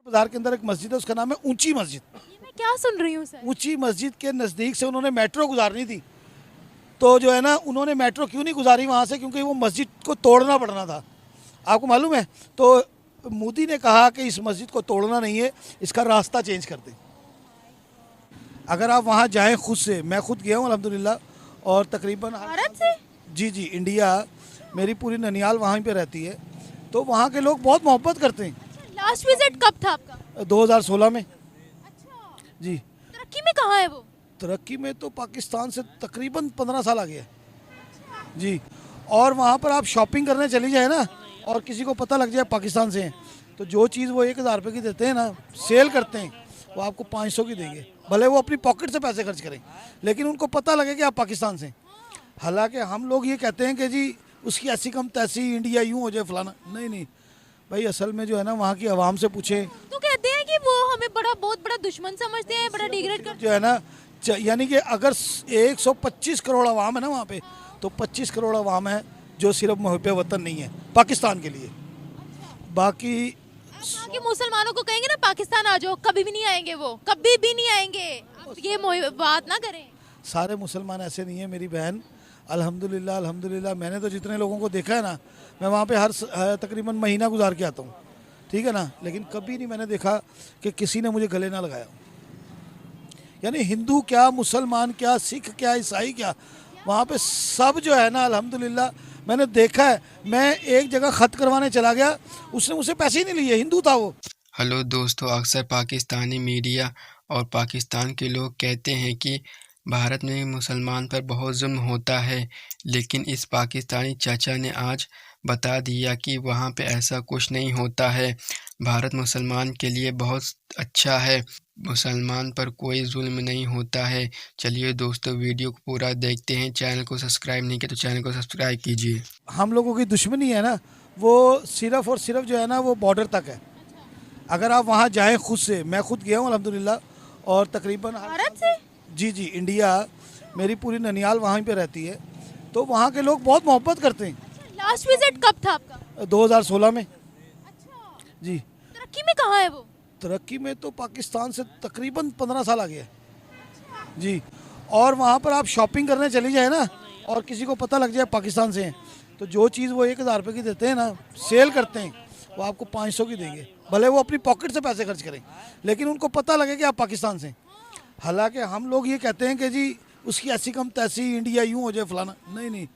बाजार के अंदर एक मस्जिद है, उसका नाम है ऊंची मस्जिद। ये मैं क्या सुन रही हूँ सर? ऊंची मस्जिद के नज़दीक से उन्होंने मेट्रो गुजारनी थी, तो जो है ना उन्होंने मेट्रो क्यों नहीं गुजारी वहाँ से, क्योंकि वो मस्जिद को तोड़ना पड़ना था। आपको मालूम है, तो मोदी ने कहा कि इस मस्जिद को तोड़ना नहीं है, इसका रास्ता चेंज कर दें। अगर आप वहाँ जाएं खुद से, मैं खुद गया हूँ अल्हम्दुलिल्लाह, और तकरीबन भारत से? जी इंडिया, मेरी पूरी ननियाल वहाँ पे रहती है, तो वहाँ के लोग बहुत मोहब्बत करते हैं। लास्ट विजिट कब था आपका? 2016 में। अच्छा, जी। तरक्की में कहाँ है वो? तरक्की में तो पाकिस्तान से तकरीबन 15 साल आगे है जी। और वहाँ पर आप शॉपिंग करने चली जाए ना, और किसी को पता लग जाए पाकिस्तान से हैं, तो जो चीज़ वो 1000 रुपये की देते हैं ना, सेल करते हैं, वो आपको 500 की देंगे। भले वो अपनी पॉकेट से पैसे खर्च करें, लेकिन उनको पता लगे कि आप पाकिस्तान से हैं। हालांकि हम लोग ये कहते हैं कि जी उसकी ऐसी कम तैसी, इंडिया यूँ हो जाए फलाना, नहीं भाई, असल में जो है ना वहाँ की आवाम से पूछें तो कहते हैं कि वो हमें बहुत बड़ा दुश्मन समझते हैं, बड़ा डिग्रेड करते जो है ना, यानी कि अगर 125 करोड़ आवाम है ना वहाँ पे, तो 25 करोड़ आवाम है जो सिर्फ मुहब्बे वतन नहीं है पाकिस्तान के लिए। बाकी हैं। वहाँ के मुसलमानों को कहेंगे ना पाकिस्तान आ जाओ, कभी भी नहीं आएंगे, वो कभी भी नहीं आएंगे। आप ये बात ना करें। सारे मुसलमान ऐसे नहीं है मेरी बहन, अल्हम्दुलिल्लाह मैंने तो जितने लोगों को देखा है ना, मैं वहाँ पे हर तकरीबन महीना गुजार के आता हूँ, ठीक है ना, लेकिन कभी नहीं मैंने देखा कि किसी ने मुझे गले ना लगाया। यानी हिंदू क्या, मुसलमान क्या, सिख क्या, ईसाई क्या, वहाँ पे सब जो है ना अल्हम्दुलिल्लाह मैंने देखा है। मैं एक जगह ख़त करवाने चला गया, उसने मुझसे पैसे ही नहीं लिए, हिंदू था वो। हेलो दोस्तों, अक्सर पाकिस्तानी मीडिया और पाकिस्तान के लोग कहते हैं कि भारत में मुसलमान पर बहुत जुल्म होता है, लेकिन इस पाकिस्तानी चाचा ने आज बता दिया कि वहाँ पे ऐसा कुछ नहीं होता है। भारत मुसलमान के लिए बहुत अच्छा है, मुसलमान पर कोई जुल्म नहीं होता है। चलिए दोस्तों, वीडियो को पूरा देखते हैं। चैनल को सब्सक्राइब नहीं किया तो चैनल को सब्सक्राइब कीजिए। हम लोगों की दुश्मनी है ना, वो सिर्फ़ और सिर्फ जो है ना वो बॉर्डर तक है। अगर आप वहाँ जाएं खुद से, मैं खुद गया हूँ अल्हम्दुलिल्लाह, और तकरीबन भारत से? जी इंडिया, मेरी पूरी ननियाल वहाँ पे रहती है, तो वहाँ के लोग बहुत मोहब्बत करते हैं। लास्ट विजिट कब था आपका? 2016 में। अच्छा, जी। तरक्की में कहाँ है वो? तरक्की में तो पाकिस्तान से तकरीबन 15 साल आगे है जी। और वहाँ पर आप शॉपिंग करने चली जाए ना, और किसी को पता लग जाए पाकिस्तान से हैं, तो जो चीज़ वो 1000 रुपये की देते हैं ना, सेल करते हैं, वो आपको 500 की देंगे। भले वो अपनी पॉकेट से पैसे खर्च करें, लेकिन उनको पता लगे कि आप पाकिस्तान से हैं। हालांकि हम लोग ये कहते हैं कि जी उसकी ऐसी कम तैसी, इंडिया यूँ हो जाए फलाना, नहीं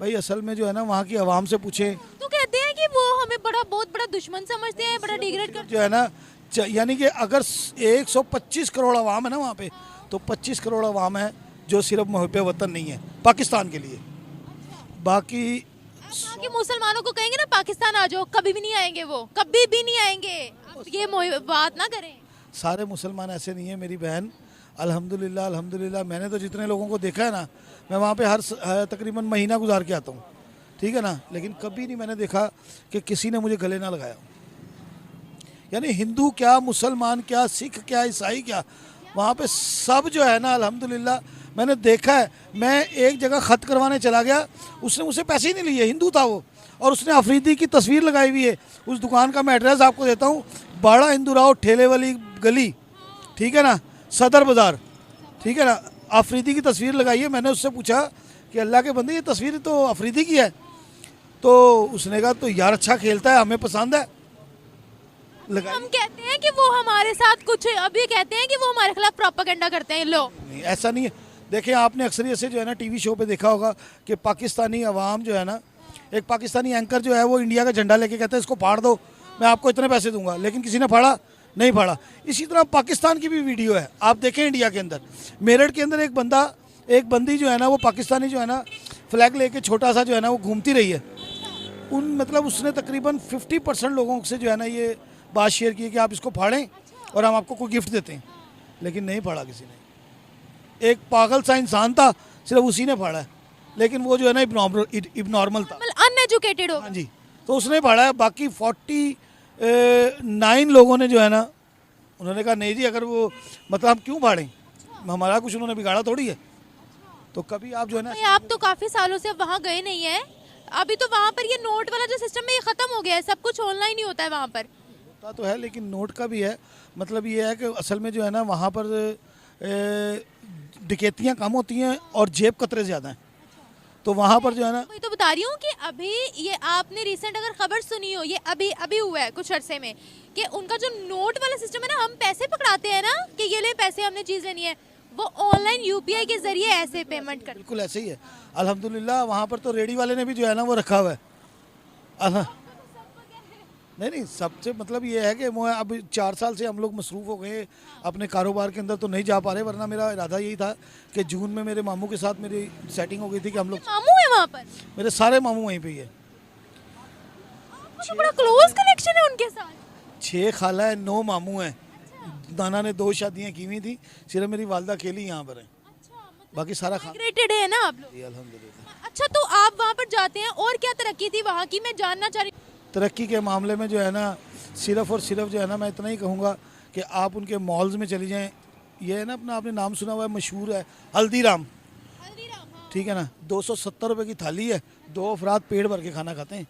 भाई, असल में जो है ना वहाँ की आवाम से पूछें। तो कहते हैं कि वो हमें बहुत बड़ा दुश्मन समझते हैं, बड़ा डिग्रेड करते जो है ना, यानी कि अगर 125 करोड़ आवाम है ना वहाँ पे, तो 25 करोड़ आवाम है जो सिर्फ मुहब्बे वतन नहीं है पाकिस्तान के लिए। बाकी हैं। वहाँ के मुसलमानों को कहेंगे ना पाकिस्तान आ जाओ, कभी भी नहीं आएंगे, वो कभी भी नहीं आएंगे। आप ये बात ना करें। सारे मुसलमान ऐसे नहीं है मेरी बहन, अल्हम्दुलिल्लाह मैंने तो जितने लोगों को देखा है ना, मैं वहाँ पे हर तकरीबन महीना गुजार के आता हूँ, ठीक है ना, लेकिन कभी नहीं मैंने देखा कि किसी ने मुझे गले ना लगाया। यानी हिंदू क्या, मुसलमान क्या, सिख क्या, ईसाई क्या, वहाँ पे सब जो है ना अल्हम्दुलिल्लाह मैंने देखा है। मैं एक जगह ख़त करवाने चला गया, उसने मुझसे पैसे ही नहीं लिए, हिंदू था वो, और उसने अफरीदी की तस्वीर लगाई हुई है। उस दुकान का मैं एड्रेस आपको देता हूँ, बाड़ा हिंदू राव ठेले वाली गली, ठीक है ना, सदर बाज़ार, ठीक है ना, अफरीदी की तस्वीर लगाई है। मैंने उससे पूछा कि अल्लाह के बंदे ये तस्वीर तो अफरीदी की है, तो उसने कहा तो यार अच्छा खेलता है, हमें पसंद है, लगाई। हम कहते हैं कि वो हमारे साथ कुछ, अब ये कहते हैं कि वो हमारे खिलाफ प्रोपेगेंडा करते हैं। लो, नहीं, ऐसा नहीं है। देखें, आपने अक्सर ऐसे जो है ना टीवी शो पे देखा होगा कि पाकिस्तानी अवाम जो है ना, एक पाकिस्तानी एंकर जो है वो इंडिया का झंडा लेके कहता है इसको फाड़ दो, मैं आपको इतने पैसे दूंगा, लेकिन किसी ने फाड़ा नहीं फाड़ा। इसी तरह पाकिस्तान की भी वीडियो है, आप देखें इंडिया के अंदर, मेरठ के अंदर एक बंदी जो है ना, वो पाकिस्तानी जो है ना फ्लैग लेके छोटा सा जो है ना वो घूमती रही है। मतलब उसने तकरीबन 50% लोगों से जो है ना ये बात शेयर की कि आप इसको फाड़ें और हम आपको कोई गिफ्ट देते हैं, लेकिन नहीं फाड़ा किसी ने। एक पागल सा इंसान था, सिर्फ उसी ने फाड़ा है, लेकिन वो जो है ना इबनॉर्मल था, अनएजुकेटेड हो। हाँ जी, तो उसने फाड़ा है। बाकी 49 लोगों ने जो है ना, उन्होंने कहा नहीं जी, अगर वो मतलब हम क्यों फाड़ें, हमारा कुछ उन्होंने बिगाड़ा थोड़ी है। तो कभी आप जो है ना, भाई, आप तो काफी सालों से वहाँ गए नहीं है, अभी तो वहाँ पर ये नोट वाला जो सिस्टम है ये खत्म हो गया है, सब कुछ ऑनलाइन ही होता है वहाँ पर। होता तो है, लेकिन नोट का भी है। मतलब ये है कि असल में जो है ना वहाँ पर डकैतियाँ कम होती हैं और जेब कतरे ज़्यादा हैं, तो वहाँ पर जो है ना। वही तो बता रही हूँ कि अभी ये आपने रिसेंट अगर खबर सुनी हो, ये अभी अभी हुआ है कुछ अरसे में, कि उनका जो नोट वाला सिस्टम है ना, हम पैसे पकड़ाते हैं ना कि ये ले पैसे, हमने चीज़ लेनी है, वो ऑनलाइन यूपीआई के जरिए ऐसे पेमेंट कर। बिल्कुल ऐसे ही है अल्हम्दुलिल्लाह। वहाँ पर तो रेडी वाले ने भी जो है ना वो रखा हुआ है। नहीं, सबसे मतलब ये है कि वो अब 4 साल से हम लोग मसरूफ़ हो गए अपने कारोबार के अंदर, तो नहीं जा पा रहे, वरना मेरा इरादा यही था कि जून में मेरे मामू के साथ मेरी सेटिंग हो गई थी कि हम लोग। मामू है वहाँ पर? मेरे सारे मामू वहीं पे ही है। तो बड़ा क्लोज कनेक्शन है उनके साथ। 6 खाला है, 9 मामू हैं। नाना ने 2 शादियाँ की हुई थी, सिर्फ मेरी वालदा अकेली यहाँ पर है, बाकी सारा खा। माइग्रेटेड है ना आप लोग? अल्हम्दुलिल्लाह। अच्छा, तो आप वहाँ पर जाते हैं और क्या तरक्की थी वहाँ की, मैं जानना चाह रही हूँ। तरक्की के मामले में जो है ना सिर्फ और सिर्फ जो है ना मैं इतना ही कहूँगा कि आप उनके मॉल्स में चली जाएं। ये है ना अपना, आपने नाम सुना हुआ है, मशहूर है हल्दीराम, ठीक है ना। 270 रुपये की थाली है, 2 अफराद पेट भर के खाना खाते हैं।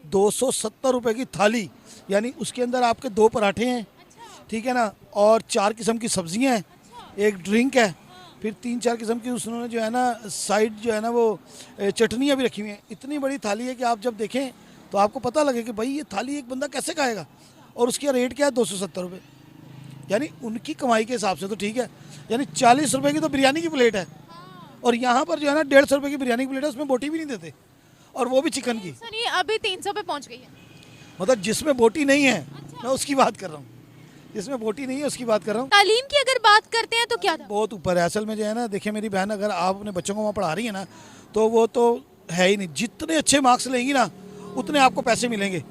270 रुपये की थाली, यानी उसके अंदर आपके 2 पराठे हैं, ठीक है ना, और 4 किस्म की सब्जियां हैं, एक ड्रिंक है, फिर 3-4 किस्म की उसने जो है ना साइड जो है ना वो चटनियाँ भी रखी हुई हैं। इतनी बड़ी थाली है कि आप जब देखें तो आपको पता लगे कि भाई ये थाली एक बंदा कैसे खाएगा। और उसका रेट क्या है? 270 रुपये, यानी उनकी कमाई के हिसाब से तो ठीक है, यानी 40 रुपये की तो बिरयानी की प्लेट है, और यहाँ पर जो है ना 150 रुपये की बिरयानी की प्लेट है, उसमें बोटी भी नहीं देते, और वो भी चिकन की। सुनिए, अभी 300 पे पहुँच गई है। मतलब जिसमें बोटी नहीं है मैं उसकी बात कर रहा हूँ, जिसमें बोटी नहीं है उसकी बात कर रहा हूँ। तालीम की अगर बात करते हैं तो क्या था? बहुत ऊपर है असल में जो है ना। देखिए मेरी बहन, अगर आप अपने बच्चों को वहाँ पढ़ा रही है ना, तो वो तो है ही नहीं। जितने अच्छे मार्क्स लेंगी ना उतने आपको पैसे मिलेंगे।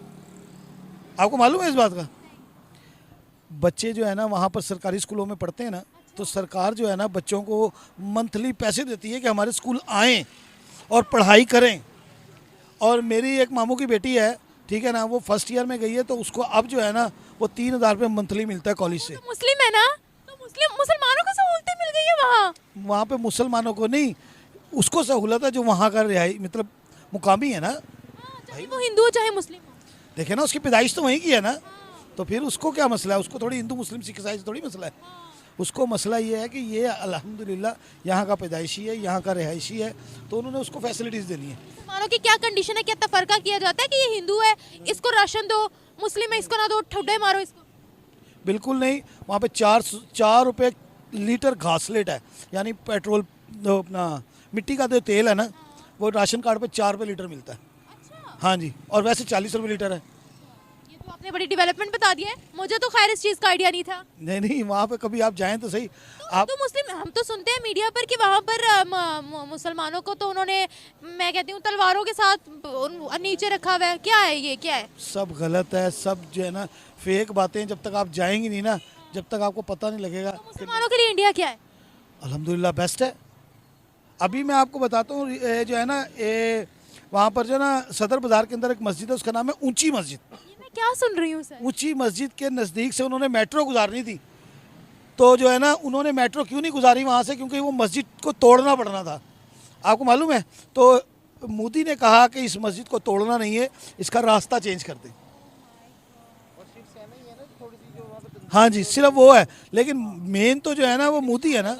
आपको मालूम है इस बात का? बच्चे जो है ना वहाँ पर सरकारी स्कूलों में पढ़ते हैं ना, तो सरकार जो है ना बच्चों को मंथली पैसे देती है कि हमारे स्कूल आएँ और पढ़ाई करें। और मेरी एक मामू की बेटी है, ठीक है ना, वो फर्स्ट ईयर में गई है, तो उसको अब जो है ना वो 3000 रुपये मंथली मिलता है कॉलेज से। तो मुस्लिम है ना, तो मुसलमानों को सहूलतें मिल गई है वहाँ। वहाँ पे मुसलमानों को नहीं, उसको सहूलत है जो वहाँ का रिहाई मतलब मुकामी है ना। चाहे वो हिंदू हो चाहे मुस्लिम हो। देखे ना, उसकी पैदाइश तो वहीं की है ना, तो फिर उसको क्या मसला है? उसको थोड़ी हिंदू मुस्लिम सिख ईसाई से थोड़ी मसला है। उसको मसला ये है कि ये अल्हम्दुलिल्लाह यहाँ का पैदाइशी है, यहाँ का रिहायशी है, तो उन्होंने उसको फैसिलिटीज़ देनी है। मुसलमानों की क्या कंडीशन है, क्या तफरका किया जाता है कि ये हिंदू है इसको राशन दो, मुस्लिम है इसको ना दो, ठुड्डे मारो इसको? बिल्कुल नहीं। वहाँ पे 4 रुपये लीटर घासलेट है, यानी पेट्रोल अपना मिट्टी का जो तेल है ना, वो राशन कार्ड पे 4 रुपये लीटर मिलता है। अच्छा, हाँ जी, और वैसे 40 रुपये लीटर है। ये तो आपने बड़ी डेवलपमेंट बता दिया है, मुझे तो खैर इस चीज़ का आइडिया नहीं था। नहीं नहीं, वहाँ पे कभी आप जाएं तो सही। आप तो मुस्लिम, हम तो सुनते हैं मीडिया पर कि वहाँ पर मुसलमानों को तो उन्होंने, मैं कहती हूँ, तलवारों के साथ नीचे रखा हुआ है। क्या है ये, क्या है? सब गलत है, सब जो है ना फेक बातें। जब तक आप जाएंगी नहीं ना, जब तक आपको पता नहीं लगेगा। तो मुसलमानों के लिए इंडिया क्या है? अल्हम्दुलिल्लाह बेस्ट है। अभी मैं आपको बताता हूँ, जो है ना वहाँ पर जो है ना सदर बाज़ार के अंदर एक मस्जिद है, उसका नाम है ऊंची मस्जिद। ये मैं क्या सुन रही हूँ सर? ऊंची मस्जिद के नज़दीक से उन्होंने मेट्रो गुजारनी थी, तो जो है ना उन्होंने मेट्रो क्यों नहीं गुजारी वहाँ से? क्योंकि वो मस्जिद को तोड़ना पड़ना था। आपको मालूम है? तो मोदी ने कहा कि इस मस्जिद को तोड़ना नहीं है, इसका रास्ता चेंज कर दें। हाँ जी, सिर्फ वो है, लेकिन मेन तो जो है ना वो मोदी है ना,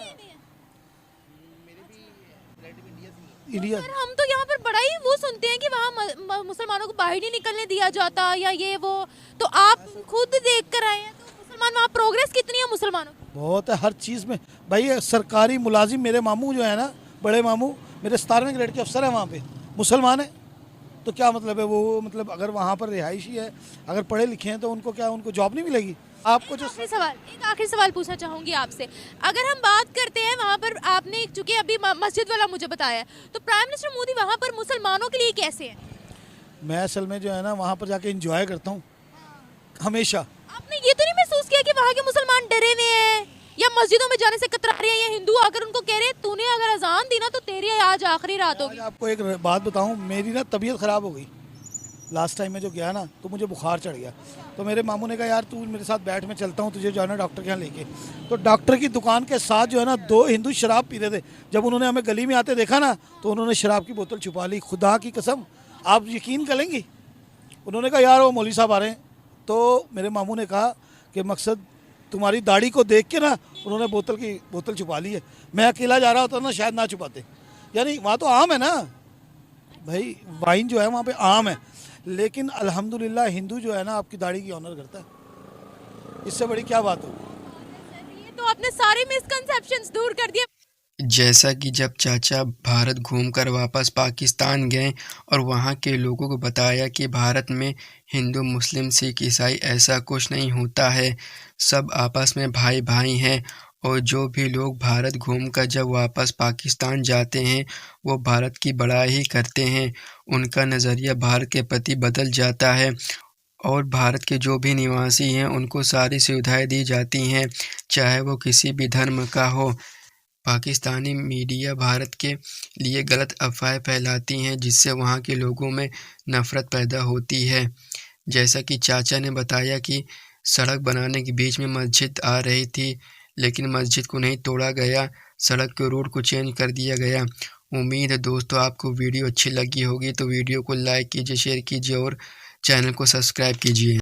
इंडिया। सर हम तो यहाँ पर बड़ा ही वो सुनते हैं कि वहाँ मुसलमानों को बाहर नहीं निकलने दिया जाता या ये वो, तो आप खुद देख कर आए हैं, तो मुसलमान वहाँ प्रोग्रेस कितनी है मुसलमानों की? बहुत है हर चीज़ में भाई। सरकारी मुलाजिम, मेरे मामू जो है ना, बड़े मामू मेरे 17वें ग्रेड के अफसर हैं वहाँ पे, मुसलमान है। तो क्या मतलब है वो, मतलब अगर वहाँ पर रिहायशी है, अगर पढ़े लिखे हैं, तो उनको क्या, उनको जॉब नहीं मिलेगी? आपको जो एक आखिरी सवाल पूछना चाहूँगी आपसे। अगर हम बात करते हैं वहाँ पर, आपने चूंकि अभी मस्जिद वाला मुझे बताया है, तो प्राइम मिनिस्टर मोदी वहाँ पर मुसलमानों के लिए कैसे हैं? मैं असल में जो है ना वहाँ पर जाके इंजॉय करता हूँ हमेशा। आपने ये तो नहीं महसूस किया कि वहाँ के मुसलमान डरे हुए हैं या मस्जिदों में जाने से कतरा रहे हैं, या हिंदू आकर उनको कह रहे हैं तूने अगर अजान दी ना तो तेरी आज आखिरी रात होगी? आपको एक बात बताऊँ, मेरी ना तबीयत ख़राब हो गई लास्ट टाइम में जो गया ना, तो मुझे बुखार चढ़ गया। तो मेरे मामू ने कहा यार तू मेरे साथ बैठ, मैं चलता हूँ, तुझे जाना डॉक्टर के यहाँ लेके। तो डॉक्टर की दुकान के साथ जो है ना 2 हिंदू शराब पी रहे थे। जब उन्होंने हमें गली में आते देखा ना, तो उन्होंने शराब की बोतल छुपा ली। खुदा की कसम, आप यकीन करेंगी, उन्होंने कहा यार वो मौलवी साहब आ रहे हैं, तो मेरे मामू ने कहा कि मकसद तुम्हारी दाढ़ी को देख के ना उन्होंने बोतल छुपा ली है। मैं अकेला जा रहा होता ना शायद ना छुपाते। यानी वहाँ तो आम है ना भाई, वाइन जो है वहाँ पे आम है, लेकिन अल्हम्दुलिल्लाह हिंदू जो है ना आपकी दाढ़ी की ऑनर करता है। इससे बड़ी क्या बात होगी। ये तो आपने सारे मिसकंसेप्शंस दूर कर दिए। जैसा कि जब चाचा भारत घूमकर वापस पाकिस्तान गए और वहाँ के लोगों को बताया कि भारत में हिंदू, मुस्लिम, सिख, ईसाई ऐसा कुछ नहीं होता है, सब आपस में भाई भाई हैं और जो भी लोग भारत घूमकर जब वापस पाकिस्तान जाते हैं वो भारत की बड़ाई ही करते हैं। उनका नज़रिया भारत के प्रति बदल जाता है और भारत के जो भी निवासी हैं उनको सारी सुविधाएं दी जाती हैं, चाहे वो किसी भी धर्म का हो। पाकिस्तानी मीडिया भारत के लिए गलत अफवाहें फैलाती हैं जिससे वहाँ के लोगों में नफ़रत पैदा होती है। जैसा कि चाचा ने बताया कि सड़क बनाने के बीच में मस्जिद आ रही थी, लेकिन मस्जिद को नहीं तोड़ा गया, सड़क के रूट को चेंज कर दिया गया। उम्मीद है दोस्तों आपको वीडियो अच्छी लगी होगी, तो वीडियो को लाइक कीजिए, शेयर कीजिए और चैनल को सब्सक्राइब कीजिए।